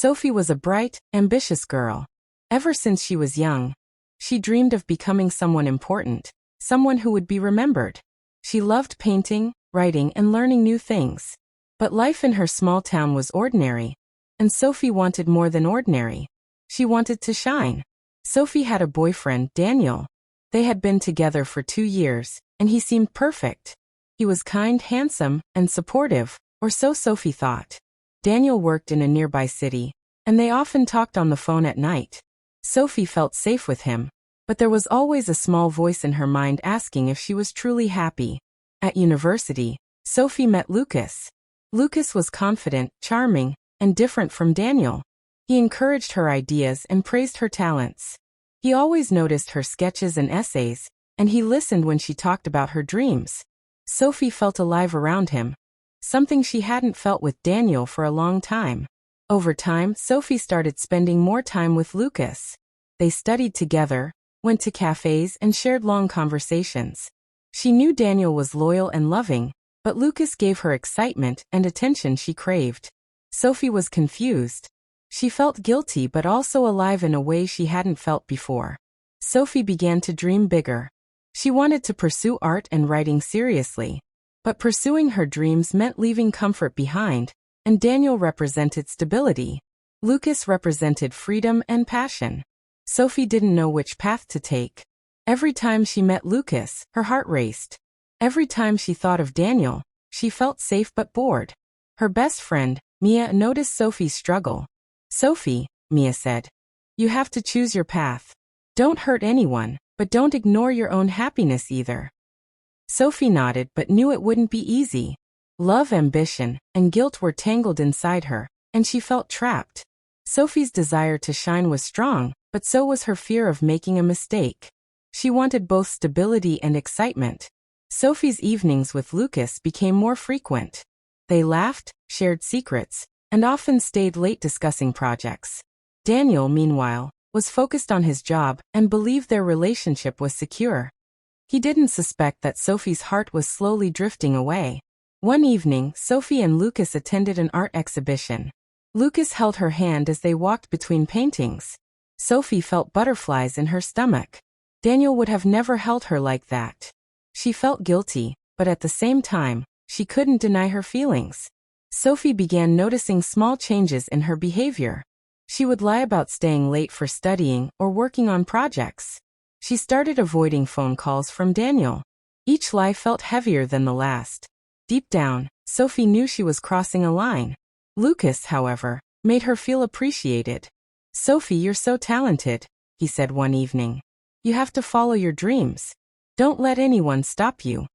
Sophie was a bright, ambitious girl. Ever since she was young, she dreamed of becoming someone important, someone who would be remembered. She loved painting, writing, and learning new things. But life in her small town was ordinary, and Sophie wanted more than ordinary. She wanted to shine. Sophie had a boyfriend, Daniel. They had been together for 2 years, and he seemed perfect. He was kind, handsome, and supportive, or so Sophie thought. Daniel worked in a nearby city, and they often talked on the phone at night. Sophie felt safe with him, but there was always a small voice in her mind asking if she was truly happy. At university, Sophie met Lucas. Lucas was confident, charming, and different from Daniel. He encouraged her ideas and praised her talents. He always noticed her sketches and essays, and he listened when she talked about her dreams. Sophie felt alive around him, something she hadn't felt with Daniel for a long time. Over time, Sophie started spending more time with Lucas. They studied together, went to cafes, and shared long conversations. She knew Daniel was loyal and loving, but Lucas gave her excitement and attention she craved. Sophie was confused. She felt guilty but also alive in a way she hadn't felt before. Sophie began to dream bigger. She wanted to pursue art and writing seriously. But pursuing her dreams meant leaving comfort behind, and Daniel represented stability. Lucas represented freedom and passion. Sophie didn't know which path to take. Every time she met Lucas, her heart raced. Every time she thought of Daniel, she felt safe but bored. Her best friend, Mia, noticed Sophie's struggle. "Sophie," Mia said, "you have to choose your path. Don't hurt anyone, but don't ignore your own happiness either." Sophie nodded but knew it wouldn't be easy. Love, ambition, and guilt were tangled inside her, and she felt trapped. Sophie's desire to shine was strong, but so was her fear of making a mistake. She wanted both stability and excitement. Sophie's evenings with Lucas became more frequent. They laughed, shared secrets, and often stayed late discussing projects. Daniel, meanwhile, was focused on his job and believed their relationship was secure. He didn't suspect that Sophie's heart was slowly drifting away. One evening, Sophie and Lucas attended an art exhibition. Lucas held her hand as they walked between paintings. Sophie felt butterflies in her stomach. Daniel would have never held her like that. She felt guilty, but at the same time, she couldn't deny her feelings. Sophie began noticing small changes in her behavior. She would lie about staying late for studying or working on projects. She started avoiding phone calls from Daniel. Each lie felt heavier than the last. Deep down, Sophie knew she was crossing a line. Lucas, however, made her feel appreciated. "Sophie, you're so talented," he said one evening. "You have to follow your dreams. Don't let anyone stop you."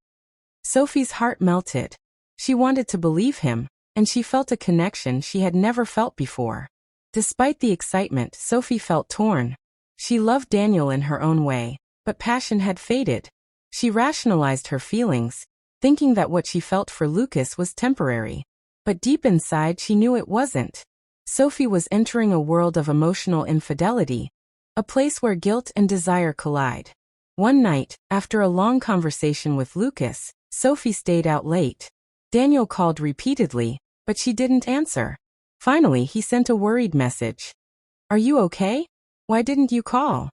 Sophie's heart melted. She wanted to believe him, and she felt a connection she had never felt before. Despite the excitement, Sophie felt torn. She loved Daniel in her own way, but passion had faded. She rationalized her feelings, thinking that what she felt for Lucas was temporary. But deep inside she knew it wasn't. Sophie was entering a world of emotional infidelity, a place where guilt and desire collide. One night, after a long conversation with Lucas, Sophie stayed out late. Daniel called repeatedly, but she didn't answer. Finally, he sent a worried message. "Are you okay? Why didn't you call?"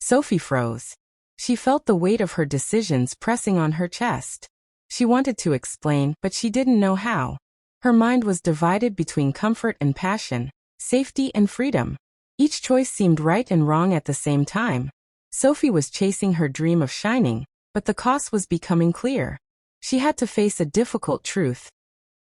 Sophie froze. She felt the weight of her decisions pressing on her chest. She wanted to explain, but she didn't know how. Her mind was divided between comfort and passion, safety and freedom. Each choice seemed right and wrong at the same time. Sophie was chasing her dream of shining, but the cost was becoming clear. She had to face a difficult truth.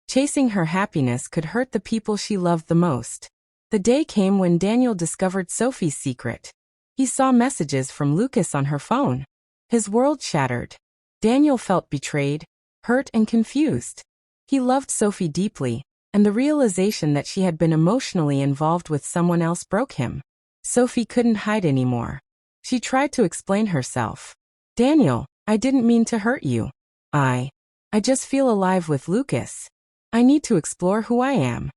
Chasing her happiness could hurt the people she loved the most. The day came when Daniel discovered Sophie's secret. He saw messages from Lucas on her phone. His world shattered. Daniel felt betrayed, hurt, and confused. He loved Sophie deeply, and the realization that she had been emotionally involved with someone else broke him. Sophie couldn't hide anymore. She tried to explain herself. "Daniel, I didn't mean to hurt you. I just feel alive with Lucas. I need to explore who I am."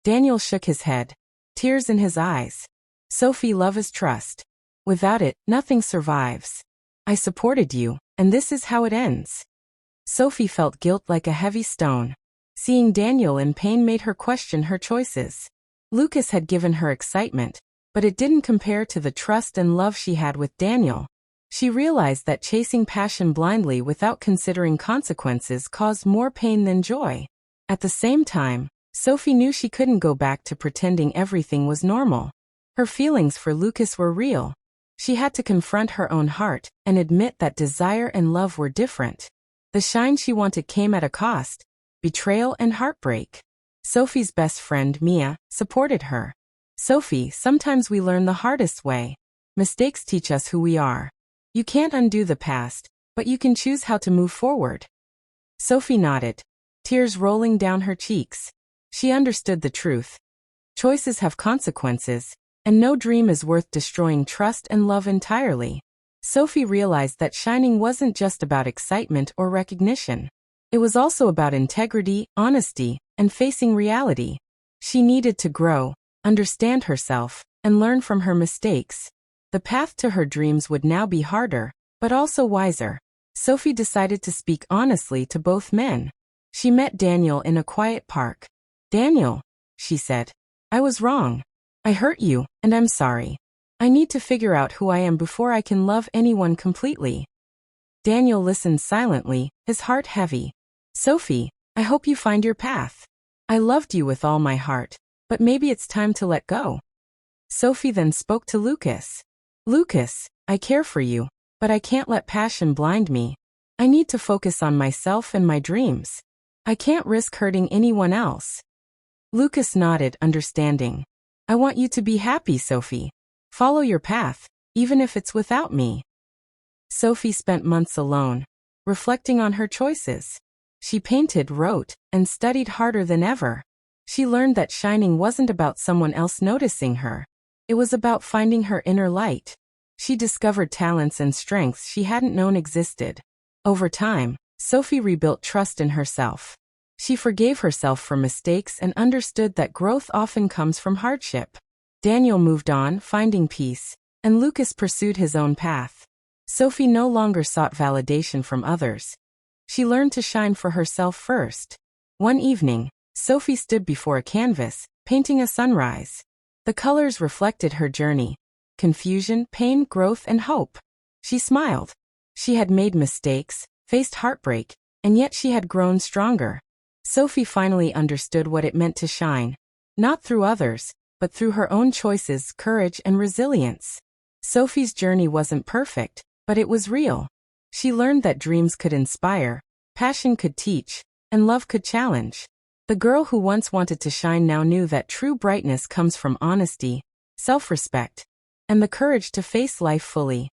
Daniel shook his head, tears in his eyes. "Sophie, love is trust. Without it, nothing survives. I supported you, and this is how it ends." Sophie felt guilt like a heavy stone. Seeing Daniel in pain made her question her choices. Lucas had given her excitement, but it didn't compare to the trust and love she had with Daniel. She realized that chasing passion blindly without considering consequences caused more pain than joy. At the same time, Sophie knew she couldn't go back to pretending everything was normal. Her feelings for Lucas were real. She had to confront her own heart and admit that desire and love were different. The shine she wanted came at a cost: betrayal and heartbreak. Sophie's best friend, Mia, supported her. "Sophie, sometimes we learn the hardest way. Mistakes teach us who we are. You can't undo the past, but you can choose how to move forward." Sophie nodded, tears rolling down her cheeks. She understood the truth. Choices have consequences, and no dream is worth destroying trust and love entirely. Sophie realized that shining wasn't just about excitement or recognition. It was also about integrity, honesty, and facing reality. She needed to grow, understand herself, and learn from her mistakes. The path to her dreams would now be harder, but also wiser. Sophie decided to speak honestly to both men. She met Daniel in a quiet park. "Daniel," she said, "I was wrong. I hurt you, and I'm sorry. I need to figure out who I am before I can love anyone completely." Daniel listened silently, his heart heavy. "Sophie, I hope you find your path. I loved you with all my heart, but maybe it's time to let go." Sophie then spoke to Lucas. "Lucas, I care for you, but I can't let passion blind me. I need to focus on myself and my dreams. I can't risk hurting anyone else." Lucas nodded, understanding. "I want you to be happy, Sophie. Follow your path, even if it's without me." Sophie spent months alone, reflecting on her choices. She painted, wrote, and studied harder than ever. She learned that shining wasn't about someone else noticing her. It was about finding her inner light. She discovered talents and strengths she hadn't known existed. Over time, Sophie rebuilt trust in herself. She forgave herself for mistakes and understood that growth often comes from hardship. Daniel moved on, finding peace, and Lucas pursued his own path. Sophie no longer sought validation from others. She learned to shine for herself first. One evening, Sophie stood before a canvas, painting a sunrise. The colors reflected her journey: confusion, pain, growth, and hope. She smiled. She had made mistakes, faced heartbreak, and yet she had grown stronger. Sophie finally understood what it meant to shine, not through others, but through her own choices, courage, and resilience. Sophie's journey wasn't perfect, but it was real. She learned that dreams could inspire, passion could teach, and love could challenge. The girl who once wanted to shine now knew that true brightness comes from honesty, self-respect, and the courage to face life fully.